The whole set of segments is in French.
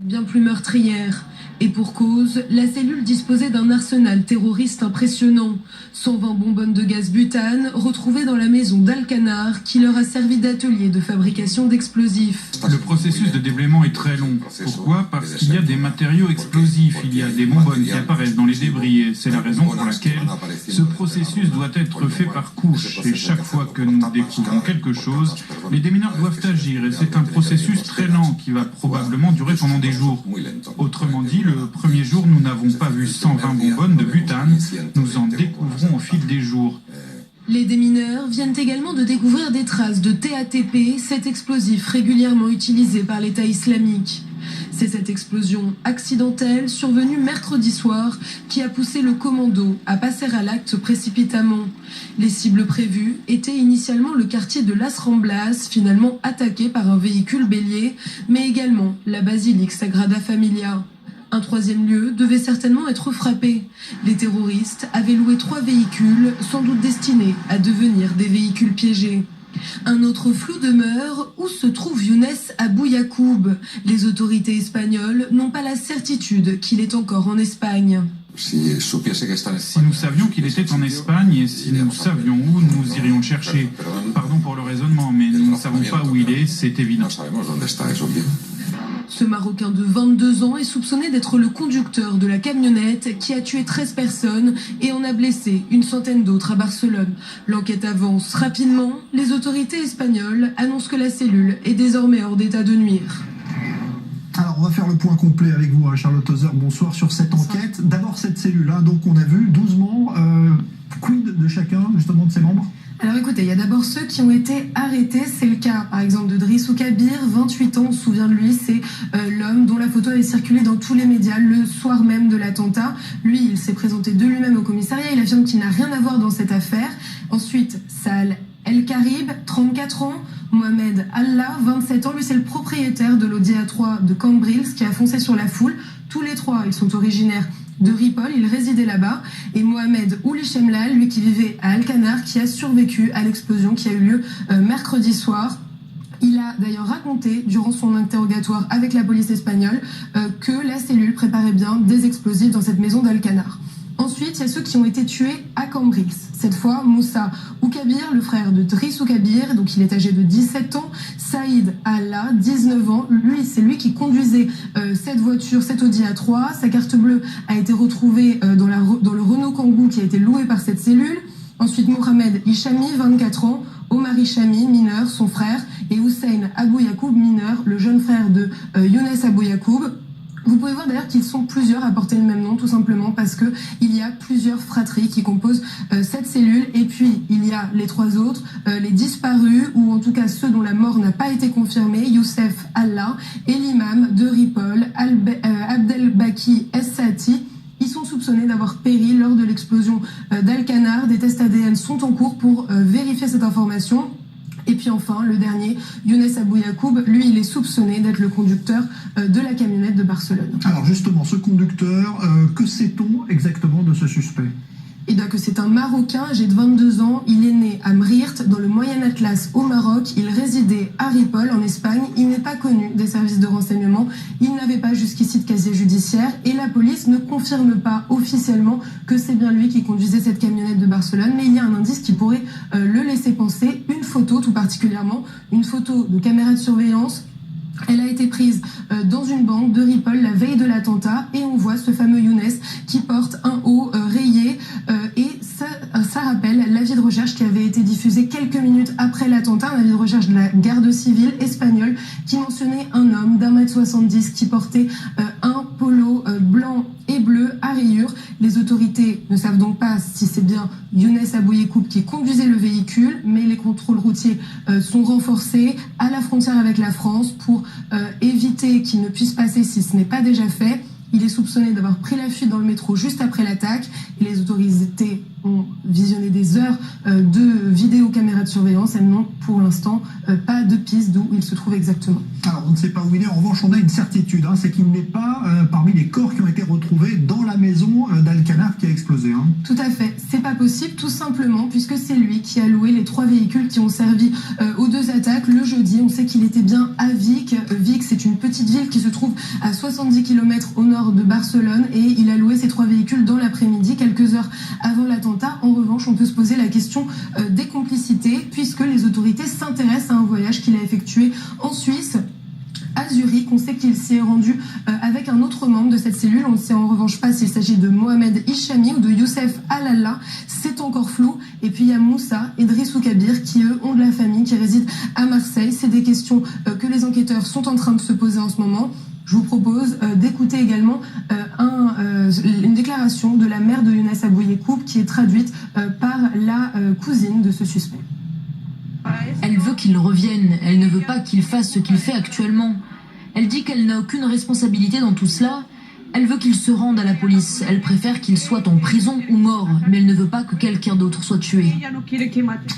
Bien plus meurtrière. Et pour cause, la cellule disposait d'un arsenal terroriste impressionnant. 120 bonbonnes de gaz butane retrouvées dans la maison d'Alcanar qui leur a servi d'atelier de fabrication d'explosifs. Le processus de déblaiement est très long. Pourquoi ? Parce qu'il y a des matériaux explosifs, il y a des bonbonnes qui apparaissent dans les débris et c'est la raison pour laquelle ce processus doit être fait par couches. Et chaque fois que nous découvrons quelque chose, les démineurs doivent agir et c'est un processus très lent qui va probablement durer pendant des jours. Autrement dit, le premier jour, nous n'avons pas vu 120 bonbonnes de butane, nous en découvrons au fil des jours. Les démineurs viennent également de découvrir des traces de TATP, cet explosif régulièrement utilisé par l'État islamique. C'est cette explosion accidentelle survenue mercredi soir qui a poussé le commando à passer à l'acte précipitamment. Les cibles prévues étaient initialement le quartier de Las Ramblas, finalement attaqué par un véhicule bélier, mais également la basilique Sagrada Familia. Un troisième lieu devait certainement être frappé. Les terroristes avaient loué 3 véhicules, sans doute destinés à devenir des véhicules piégés. Un autre flou demeure, où se trouve Younes Abou Yacoub. Les autorités espagnoles n'ont pas la certitude qu'il est encore en Espagne. Si nous savions qu'il était en Espagne et si nous savions où, nous irions le chercher. Pardon pour le raisonnement, mais nous ne savons pas où il est, c'est évident. Ce Marocain de 22 ans est soupçonné d'être le conducteur de la camionnette qui a tué 13 personnes et en a blessé une centaine d'autres à Barcelone. L'enquête avance rapidement. Les autorités espagnoles annoncent que la cellule est désormais hors d'état de nuire. Alors on va faire le point complet avec vous, Charlotte Hauser, bonsoir, sur cette enquête. D'abord cette cellule, donc on a vu 12 membres, quid de chacun justement de ses membres ? Alors écoutez, il y a d'abord ceux qui ont été arrêtés. C'est le cas par exemple de Drissou Kabir, 28 ans, on se souvient de lui, c'est l'homme dont la photo avait circulé dans tous les médias le soir même de l'attentat. Lui, il s'est présenté de lui-même au commissariat, il affirme qu'il n'a rien à voir dans cette affaire. Ensuite, Saal El Karib, 34 ans, Mohamed Allah, 27 ans, lui c'est le propriétaire de l'Audi A3 de Cambrils qui a foncé sur la foule. Tous les trois, ils sont originaires de Ripoll, il résidait là-bas, et Mohamed Ouli Chemlal, lui qui vivait à Alcanar, qui a survécu à l'explosion qui a eu lieu mercredi soir. Il a d'ailleurs raconté, durant son interrogatoire avec la police espagnole, que la cellule préparait bien des explosifs dans cette maison d'Alcanar. Ensuite, il y a ceux qui ont été tués à Cambrils. Cette fois, Moussa Oukabir, le frère de Drissou Kabir, donc il est âgé de 17 ans. Saïd Allah, 19 ans. Lui, c'est lui qui conduisait cette voiture, cette Audi A3. Sa carte bleue a été retrouvée dans le Renault Kangoo qui a été loué par cette cellule. Ensuite, Mohamed Hichami, 24 ans. Omar Hichami, mineur, son frère. Et Hussein Abou Yacoub, mineur, le jeune frère de Younes Abou Yacoub. Vous pouvez voir d'ailleurs qu'ils sont plusieurs à porter le même nom, tout simplement parce que il y a plusieurs fratries qui composent cette cellule. Et puis, il y a les 3 autres, les disparus, ou en tout cas ceux dont la mort n'a pas été confirmée, Youssef Allah et l'imam de Ripoll, Abdelbaki Essati. Ils sont soupçonnés d'avoir péri lors de l'explosion d'Alcanar. Des tests ADN sont en cours pour vérifier cette information. Et puis enfin, le dernier, Younes Abou Yacoub, lui, il est soupçonné d'être le conducteur de la camionnette de Barcelone. Alors justement, ce conducteur, que sait-on exactement de ce suspect ? Et bien que c'est un Marocain âgé de 22 ans, il est né à Mrirt, dans le Moyen Atlas au Maroc, il résidait à Ripoll en Espagne, il n'est pas connu des services de renseignement, il n'avait pas jusqu'ici de casier judiciaire et la police ne confirme pas officiellement que c'est bien lui qui conduisait cette camionnette de Barcelone, mais il y a un indice qui pourrait le laisser penser, une photo tout particulièrement, une photo de caméra de surveillance. Elle a été prise dans une banque de Ripoll la veille de l'attentat et on voit ce fameux Younes qui porte un haut rayé et ça rappelle l'avis de recherche qui avait été diffusé quelques minutes après l'attentat, un avis de recherche de la garde civile espagnole qui mentionnait un homme d'1m70 qui portait un polo blanc et bleu à rayures. Les autorités ne savent donc pas si c'est bien Younes Abou Yacoub qui conduisait le véhicule, mais les contrôles routiers sont renforcés à la frontière avec la France pour éviter qu'il ne puisse passer si ce n'est pas déjà fait. Il est soupçonné d'avoir pris la fuite dans le métro juste après l'attaque et les autorités ont visionné des heures de vidéocaméras de surveillance. Elles n'ont pour l'instant pas de piste d'où il se trouve exactement. Alors on ne sait pas où il est, en revanche on a une certitude, c'est qu'il n'est pas parmi les corps qui ont été retrouvés dans la maison d'Alcanar qui a explosé. Tout à fait, c'est pas possible tout simplement puisque c'est lui qui a loué les 3 véhicules qui ont servi aux 2 attaques le jeudi. On sait qu'il était bien à Vic. Vic, c'est une petite ville qui se trouve à 70 km au nord de Barcelone et il a loué ces 3 véhicules dans l'après-midi, quelques heures avant l'attentat. En revanche, on peut se poser la question des complicités puisque les autorités s'intéressent à un voyage qu'il a effectué en Suisse, à Zurich. On sait qu'il s'y est rendu avec un autre membre de cette cellule. On ne sait en revanche pas s'il s'agit de Mohamed Hichami ou de Youssef Alalla. C'est encore flou. Et puis il y a Moussa et Drissou Kabir qui, eux, ont de la famille, qui résident à Marseille. C'est des questions que les enquêteurs sont en train de se poser en ce moment. Je vous propose d'écouter également une déclaration de la mère de Younes Abou Yacoub qui est traduite par la cousine de ce suspect. Elle veut qu'il revienne, elle ne veut pas qu'il fasse ce qu'il fait actuellement. Elle dit qu'elle n'a aucune responsabilité dans tout cela. Elle veut qu'il se rende à la police. Elle préfère qu'il soit en prison ou mort, mais elle ne veut pas que quelqu'un d'autre soit tué.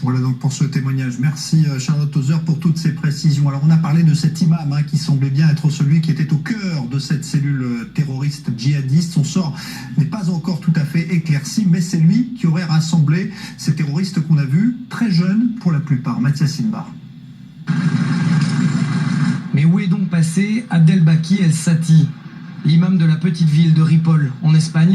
Voilà donc pour ce témoignage. Merci Charlotte Hauser pour toutes ces précisions. Alors on a parlé de cet imam qui semblait bien être celui qui était au cœur de cette cellule terroriste djihadiste. Son sort n'est pas encore tout à fait éclairci, mais c'est lui qui aurait rassemblé ces terroristes qu'on a vus, très jeunes pour la plupart. Mathias Sinbar. Mais où est donc passé Abdelbaki El Sati, l'imam de la petite ville de Ripoll, en Espagne?